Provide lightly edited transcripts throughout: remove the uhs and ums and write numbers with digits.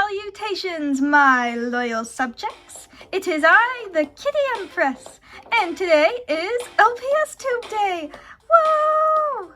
Salutations, my loyal subjects. It is I, the Kitty Empress, and today is LPSTube Day. Whoa!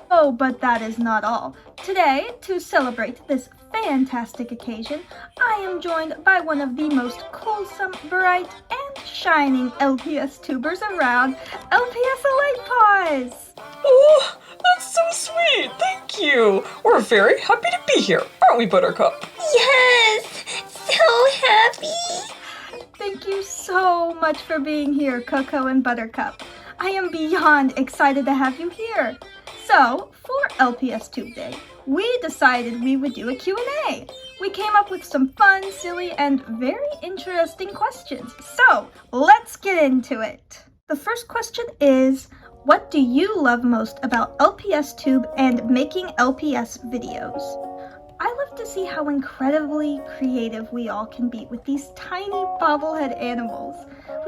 Oh, but that is not all. Today, to celebrate this fantastic occasion, I am joined by one of the most wholesome, bright, and shining LPS tubers around, LPS Alight Paws! Oh, that's so sweet! Thank you! We're very happy to be here, aren't we, Buttercup? Yes! So happy! Thank you so much for being here, Coco and Buttercup. I am beyond excited to have you here. So, for LPSTube Day, we decided we would do a Q&A. We came up with some fun, silly, and very interesting questions. So, let's get into it. The first question is, what do you love most about LPSTube and making LPS videos? I love to see how incredibly creative we all can be with these tiny bobblehead animals.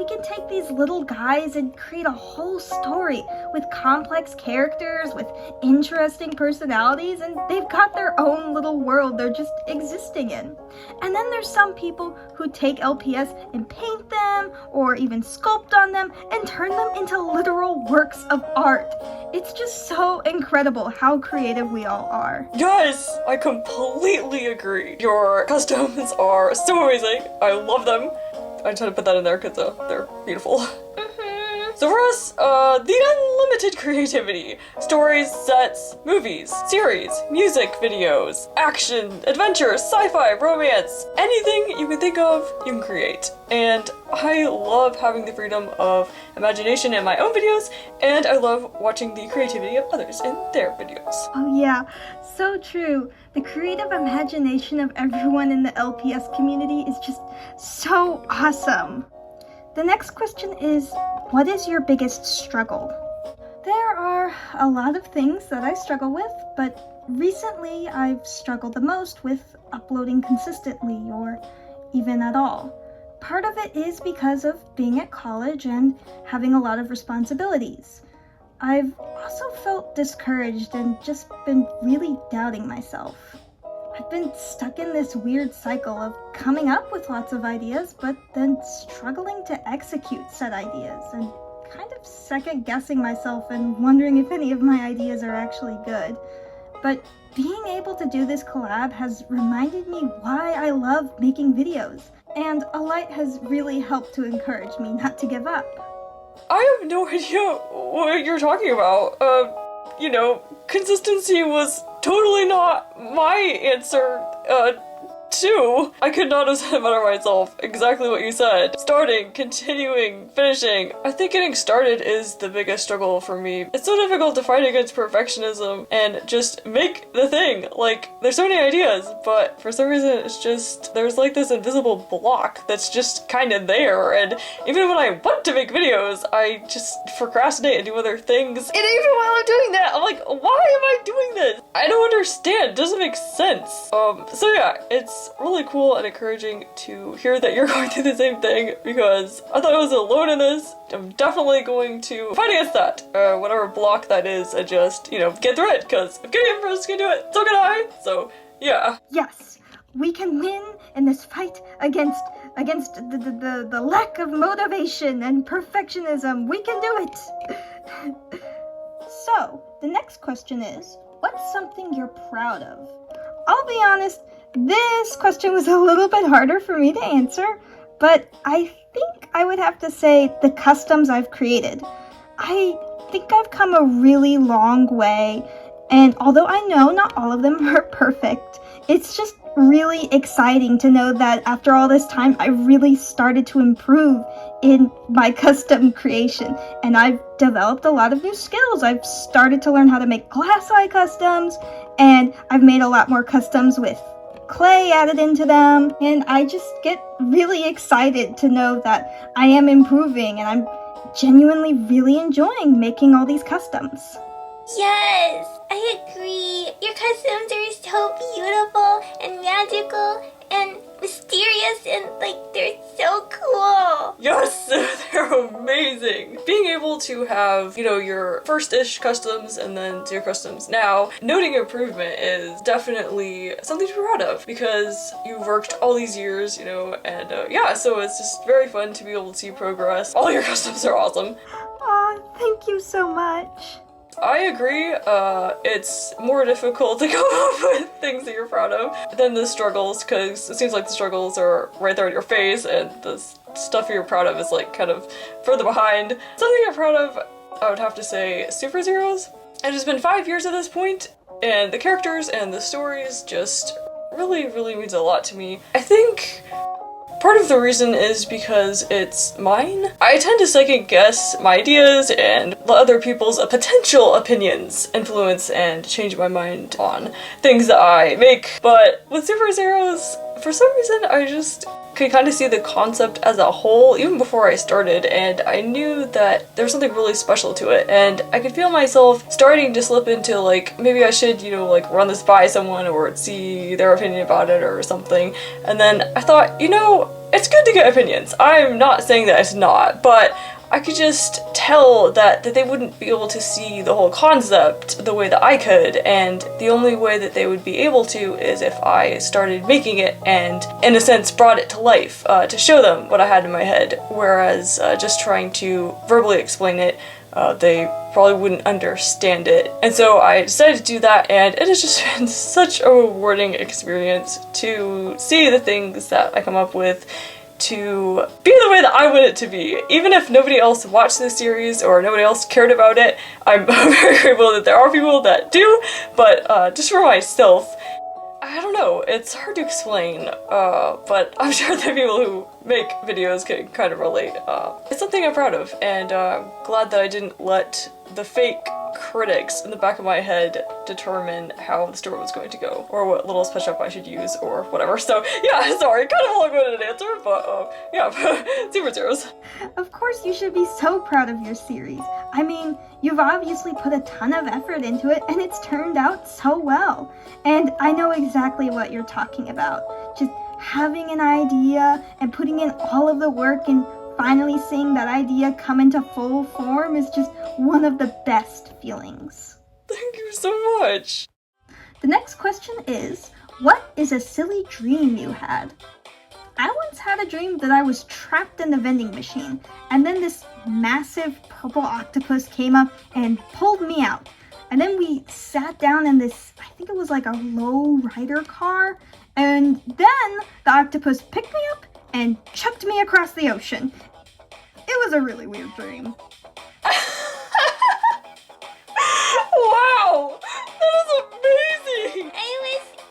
We can take these little guys and create a whole story with complex characters, with interesting personalities, and they've got their own little world they're just existing in. And then there's some people who take LPS and paint them, or even sculpt on them, and turn them into literal works of art. It's just so incredible how creative we all are. Yes, I completely agree. Your customs are so amazing. I love them. I tried to put that in there because they're beautiful. So for us, the unlimited creativity. Stories, sets, movies, series, music videos, action, adventure, sci-fi, romance, anything you can think of, you can create. And I love having the freedom of imagination in my own videos, and I love watching the creativity of others in their videos. Oh yeah, so true. The creative imagination of everyone in the LPS community is just so awesome. The next question is, what is your biggest struggle? There are a lot of things that I struggle with, but recently I've struggled the most with uploading consistently or even at all. Part of it is because of being at college and having a lot of responsibilities. I've also felt discouraged and just been really doubting myself. I've been stuck in this weird cycle of coming up with lots of ideas, but then struggling to execute said ideas and kind of second-guessing myself and wondering if any of my ideas are actually good. But being able to do this collab has reminded me why I love making videos, and Alight has really helped to encourage me not to give up. I have no idea what you're talking about. Consistency was totally not my answer, too. I could not have said better myself exactly what you said. Starting, continuing, finishing. I think getting started is the biggest struggle for me. It's so difficult to fight against perfectionism and just make the thing. Like, there's so many ideas, but for some reason it's just, there's like this invisible block that's just kind of there, and even when I want to make videos, I just procrastinate and do other things. And even while I'm doing that, I'm like, why am I doing this? I don't understand. It doesn't make sense. So yeah, it's really cool and encouraging to hear that you're going through the same thing, because I thought I was alone in this. I'm definitely going to fight against that, whatever block that is, and just, get through it, because if Kitty Empress can do it, so can I. So, yeah. Yes, we can win in this fight against the lack of motivation and perfectionism. We can do it. So, the next question is, what's something you're proud of? I'll be honest, this question was a little bit harder for me to answer, but I think I would have to say the customs I've created. I think I've come a really long way, and although I know not all of them are perfect, it's just really exciting to know that after all this time, I really started to improve in my custom creation, and I've developed a lot of new skills. I've started to learn how to make glass eye customs, and I've made a lot more customs with clay added into them, and I just get really excited to know that I am improving, and I'm genuinely really enjoying making all these customs. Yes, I agree. Your customs are so beautiful and magical and mysterious, and they're so cool. Yes, they're are amazing. Being able to have, you know, your first-ish customs and then to your customs now, noting improvement is definitely something to be proud of because you've worked all these years, you know, and yeah, so it's just very fun to be able to see progress. All your customs are awesome. Aw, thank you so much. I agree, it's more difficult to come up with things that you're proud of than the struggles, because it seems like the struggles are right there in your face and the stuff you're proud of is like kind of further behind. Something I'm proud of, I would have to say Super Zeros. It has been 5 years at this point, and the characters and the stories just really means a lot to me. I think part of the reason is because it's mine. I tend to second guess my ideas and let other people's potential opinions influence and change my mind on things that I make. But with Super Zeros, for some reason I just could kind of see the concept as a whole even before I started, and I knew that there was something really special to it, and I could feel myself starting to slip into like, maybe I should, you know, like run this by someone or see their opinion about it or something. And then I thought, you know, it's good to get opinions. I'm not saying that it's not, but I could just tell that they wouldn't be able to see the whole concept the way that I could, and the only way that they would be able to is if I started making it and, in a sense, brought it to life to show them what I had in my head, whereas just trying to verbally explain it, they probably wouldn't understand it. And so I decided to do that, and it has just been such a rewarding experience to see the things that I come up with to be the way that I want it to be. Even if nobody else watched this series or nobody else cared about it, I'm very grateful that there are people that do, but just for myself, I don't know, it's hard to explain, but I'm sure the people who make videos can kind of relate. It's something I'm proud of, and I'm glad that I didn't let the fake critics in the back of my head determine how the story was going to go, or what little special up I should use, or whatever. So yeah, sorry, kind of a long-winded answer, but yeah, Super Zeros. Of course you should be so proud of your series. I mean, you've obviously put a ton of effort into it, and it's turned out so well. And I know exactly what you're talking about. Just having an idea and putting in all of the work and finally seeing that idea come into full form is just one of the best feelings. Thank you so much. The next question is, what is a silly dream you had? I once had a dream that I was trapped in the vending machine, and then this massive purple octopus came up and pulled me out. And then we sat down in this, I think it was like a low rider car, and then the octopus picked me up and chucked me across the ocean. It was a really weird dream. Wow! That is amazing!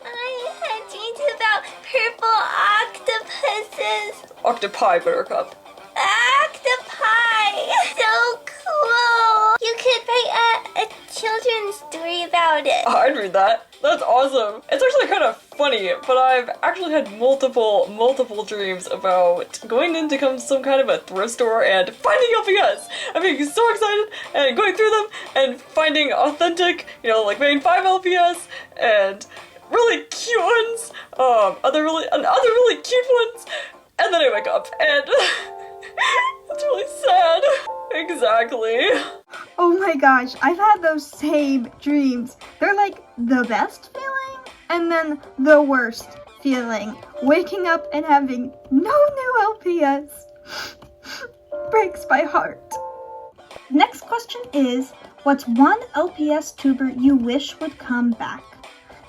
I had dreams about purple octopuses. Octopi, Buttercup. Octopi! So cool! You could write a children's story about it. I'd read that. That's awesome. It's actually kind of funny, but I've actually had multiple dreams about going into some kind of a thrift store and finding LPS. I'm being so excited and going through them and finding authentic, you know, like maybe 5 LPS and really cute ones, other really cute ones, and then I wake up and it's really sad. Exactly. Oh my gosh, I've had those same dreams. They're like the best feeling and then the worst feeling. Waking up and having no new LPS breaks my heart. Next question is, what's one LPS tuber you wish would come back?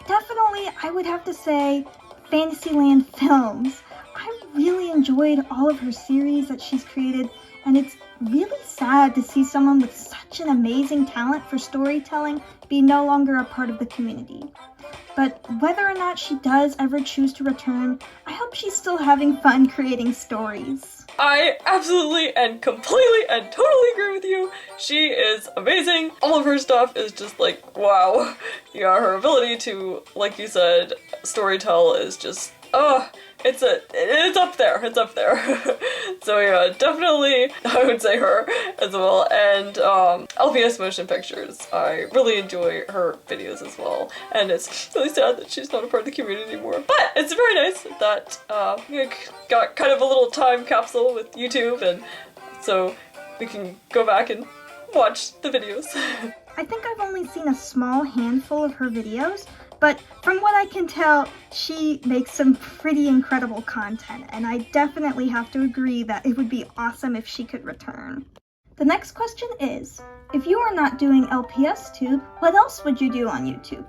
Definitely, I would have to say Fantasyland Films. I really enjoyed all of her series that she's created, and it's really sad to see someone with such an amazing talent for storytelling be no longer a part of the community. But whether or not she does ever choose to return, I hope she's still having fun creating stories. I absolutely and completely and totally agree with you. She is amazing. All of her stuff is just like, wow. Yeah, her ability to, like you said, storytell is just, it's up there, it's up there. So yeah, definitely I would say her as well, and LPS Motion Pictures. I really enjoy her videos as well, and it's really sad that she's not a part of the community anymore. But it's very nice that we got kind of a little time capsule with YouTube, and so we can go back and watch the videos. I think I've only seen a small handful of her videos, but from what I can tell, she makes some pretty incredible content, and I definitely have to agree that it would be awesome if she could return. The next question is, if you are not doing LPSTube, what else would you do on YouTube?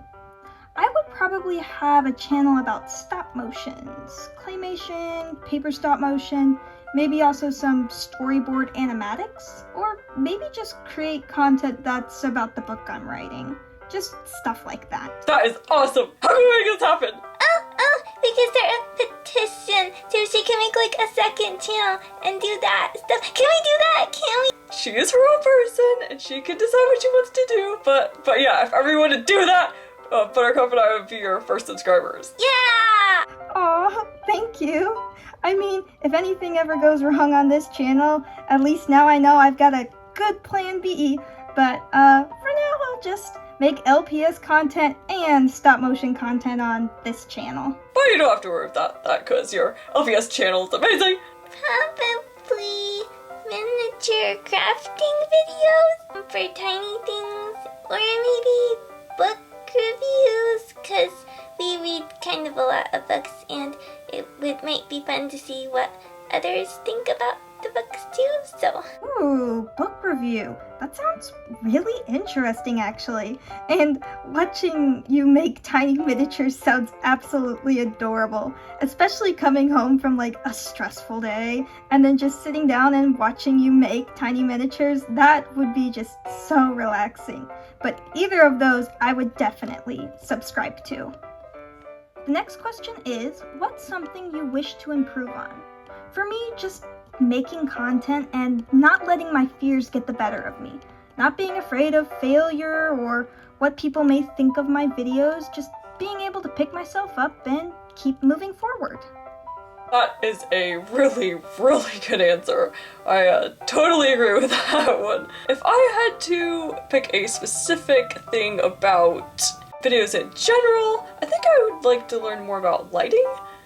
I would probably have a channel about stop motions, claymation, paper stop motion, maybe also some storyboard animatics, or maybe just create content that's about the book I'm writing. Just stuff like that. That is awesome! How can we make this happen? We can start a petition so she can make like a second channel and do that stuff. Can we do that? Can we? She is her own person, and she can decide what she wants to do. But yeah, if everyone would do that, Buttercup and I would be your first subscribers. Yeah! Aw, thank you. I mean, if anything ever goes wrong on this channel, at least now I know I've got a good plan B. But for now, I'll just make LPS content and stop motion content on this channel. But you don't have to worry about that, because your LPS channel is amazing. Probably miniature crafting videos for tiny things, or maybe book reviews, because we read kind of a lot of books, and it might be fun to see what others think about the books too, so. Ooh, book review. That sounds really interesting, actually. And watching you make tiny miniatures sounds absolutely adorable. Especially coming home from like a stressful day and then just sitting down and watching you make tiny miniatures, that would be just so relaxing. But either of those I would definitely subscribe to. The next question is, what's something you wish to improve on? For me, just making content and not letting my fears get the better of me. Not being afraid of failure or what people may think of my videos, just being able to pick myself up and keep moving forward. That is a really, really good answer. I totally agree with that one. If I had to pick a specific thing about videos in general, I think I would like to learn more about lighting.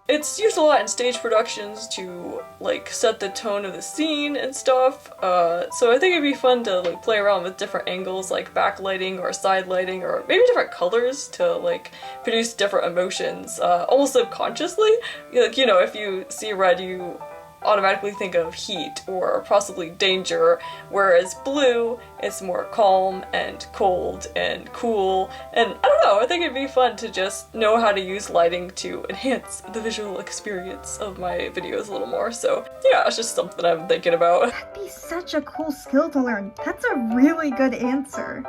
It's used a lot in stage productions to like set the tone of the scene and stuff, so I think it'd be fun to like play around with different angles like backlighting or side lighting or maybe different colors to like produce different emotions, almost subconsciously. Like, you know, if you see red, you automatically think of heat or possibly danger, whereas blue, it's more calm and cold and cool, and I don't know, I think it'd be fun to just know how to use lighting to enhance the visual experience of my videos a little more, so yeah, it's just something I'm thinking about. That'd be such a cool skill to learn. That's a really good answer.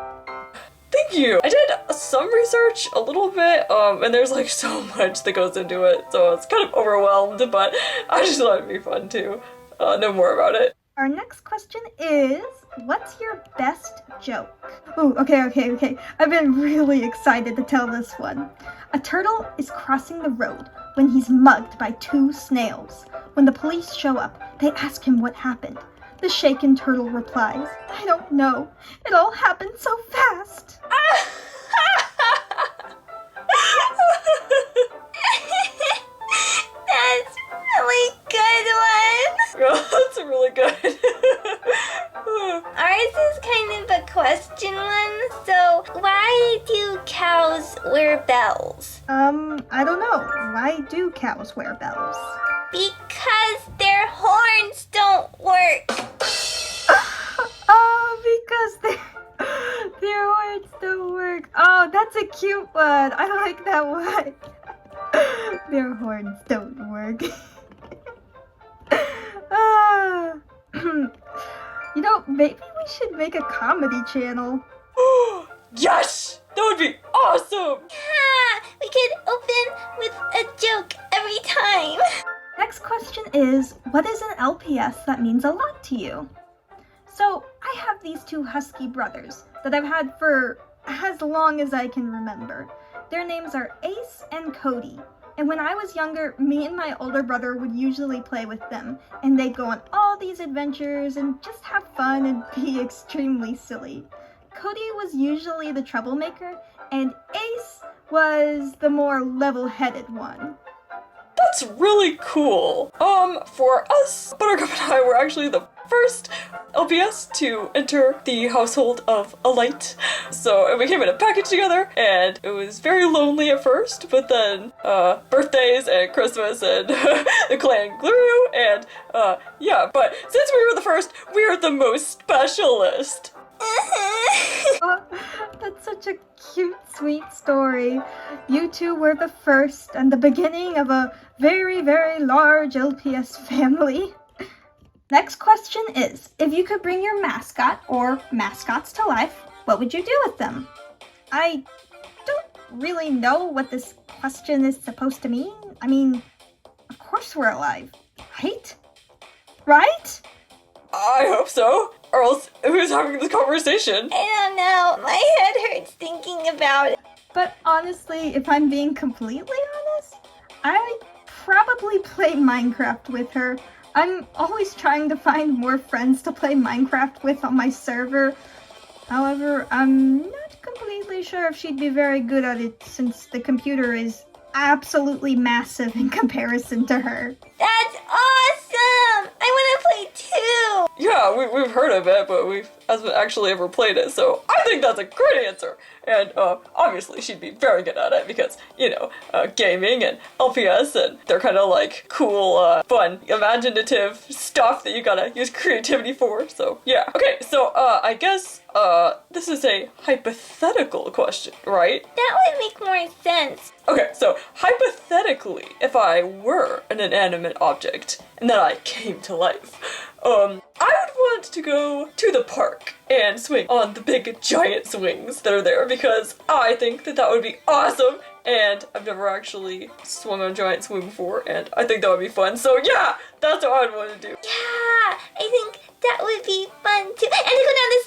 Thank you! I did some research, a little bit, and there's like so much that goes into it, so it's kind of overwhelmed, but I just thought it'd be fun to know more about it. Our next question is, what's your best joke? Ooh, okay. I've been really excited to tell this one. A turtle is crossing the road when he's mugged by two snails. When the police show up, they ask him what happened. The shaken turtle replies, "I don't know. It all happened so fast." That's really good one. That's really good. Ours is kind of a question one, so why do cows wear bells? I don't know. Why do cows wear bells? Because their horns don't work. Because their words don't work. Oh, that's a cute one. I like that one. Their horns don't work. You know, maybe we should make a comedy channel. Yes! That would be awesome! We could open with a joke every time. Next question is, what is an LPS that means a lot to you? So, I have these two husky brothers that I've had for as long as I can remember. Their names are Ace and Cody. And when I was younger, me and my older brother would usually play with them, and they'd go on all these adventures and just have fun and be extremely silly. Cody was usually the troublemaker, and Ace was the more level-headed one. That's really cool. For us, Buttercup and I were actually the first LPS to enter the household of Alight. So we came in a package together, and it was very lonely at first, but then birthdays and Christmas and the clan grew, and yeah, but since we were the first, we are the most specialist. Oh, that's such a cute, sweet story. You two were the first and the beginning of a very, very large LPS family. Next question is, if you could bring your mascot or mascots to life, what would you do with them? I don't really know what this question is supposed to mean. I mean, of course we're alive, right? Right? I hope so. Or else, who's having this conversation? I don't know. My head hurts thinking about it. But honestly, if I'm being completely honest, I'd probably play Minecraft with her. I'm always trying to find more friends to play Minecraft with on my server. However, I'm not completely sure if she'd be very good at it since the computer is absolutely massive in comparison to her. That's awesome! I want to play too! Yeah, we've heard of it, but we hasn't actually ever played it, so I think that's a great answer. And obviously she'd be very good at it because, you know, gaming and LPS, and they're kind of like cool, fun, imaginative stuff that you gotta use creativity for, so yeah. Okay, so I guess this is a hypothetical question, right? That would make more sense. Okay, so hypothetically, if I were an inanimate object and then I came to life, I would want to go to the park and swing on the big giant swings that are there because I think that would be awesome, and I've never actually swung on a giant swing before, and I think that would be fun. So yeah, that's what I'd want to do. Yeah, I think that would be fun too. And to go down the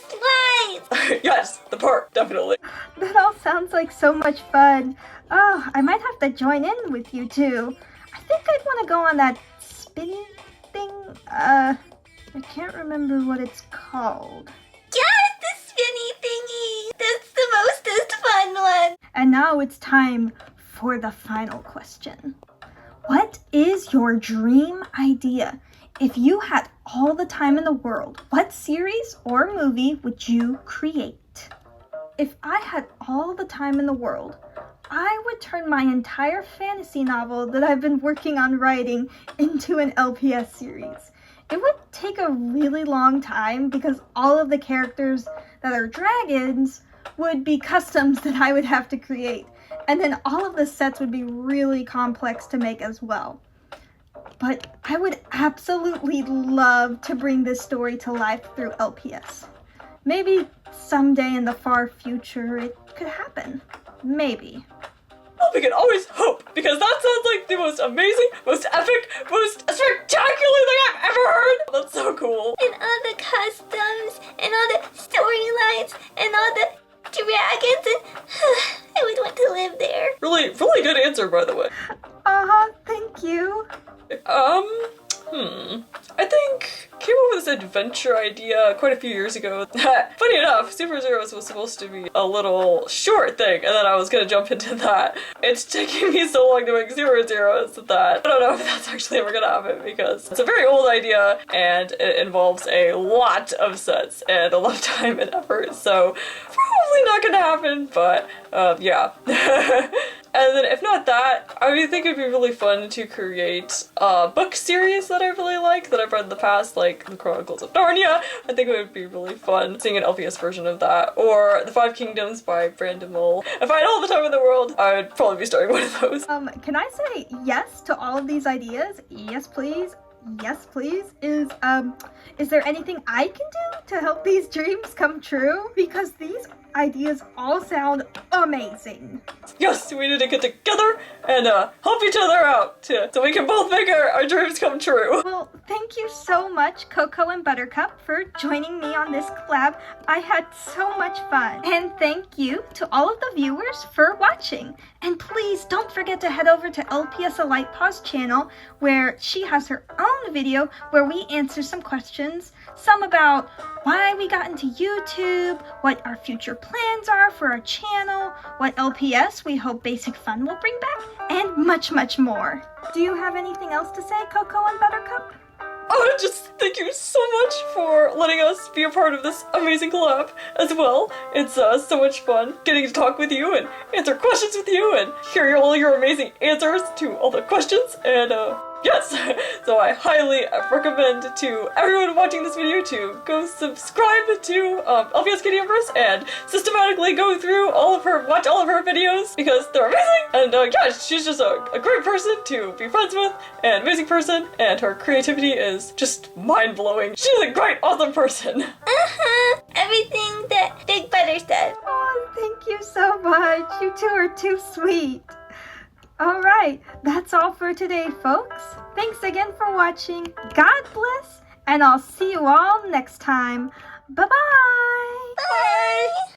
slides! Yes, the park, definitely. That all sounds like so much fun. Oh, I might have to join in with you too. I think I'd want to go on that spinning thing. I can't remember what it's called. Yes, the spinny thingy! That's the mostest fun one! And now it's time for the final question. What is your dream idea? If you had all the time in the world, what series or movie would you create? If I had all the time in the world, I would turn my entire fantasy novel that I've been working on writing into an LPS series. It would take a really long time because all of the characters that are dragons would be customs that I would have to create. And then all of the sets would be really complex to make as well. But I would absolutely love to bring this story to life through LPS. Maybe someday in the far future it could happen. Maybe. Well, we can always hope, because that sounds like the most amazing, most epic, most spectacular thing I've ever heard! That's so cool. And all the customs, and all the storylines, and all the dragons, and I would want to live there. Really, really good answer, by the way. Thank you. I think came up with this adventure idea quite a few years ago. Funny enough, Super Zeros was supposed to be a little short thing, and then I was gonna jump into that. It's taking me so long to make Super Zeros that I don't know if that's actually ever gonna happen because it's a very old idea and it involves a lot of sets and a lot of time and effort, so probably not gonna happen, but yeah. And then if not that, I would think it'd be really fun to create a book series that I really like, that I've read in the past, like The Chronicles of Narnia. I think it would be really fun seeing an LPS version of that. Or The Five Kingdoms by Brandon Mull. If I had all the time in the world, I would probably be starting one of those. Can I say yes to all of these ideas? Yes, please. Yes, please. Is there anything I can do to help these dreams come true? Because these ideas all sound amazing. Yes, we need to get together and help each other out so we can both make our dreams come true. Well, thank you so much, Coco and Buttercup, for joining me on this collab. I had so much fun. And thank you to all of the viewers for watching. And please don't forget to head over to LPS Alight Paws channel, where she has her own video where we answer some questions, some about why we got into YouTube, what our future plans are for our channel, what LPS we hope Basic Fun will bring back, and much, much more. Do you have anything else to say, Coco and Buttercup? Oh, just thank you so much for letting us be a part of this amazing collab as well. It's so much fun getting to talk with you and answer questions with you and hear all your amazing answers to all the questions. And yes, so I highly recommend to everyone watching this video to go subscribe to LPS Universe and systematically go through watch all of her videos because they're amazing. And yeah, she's just a great person to be friends with, an amazing person, and her creativity is just mind-blowing. She's a great, awesome person. Everything that Big Butter said. Oh, thank you so much. You two are too sweet. Alright, that's all for today, folks. Thanks again for watching. God bless, and I'll see you all next time. Bye-bye! Bye!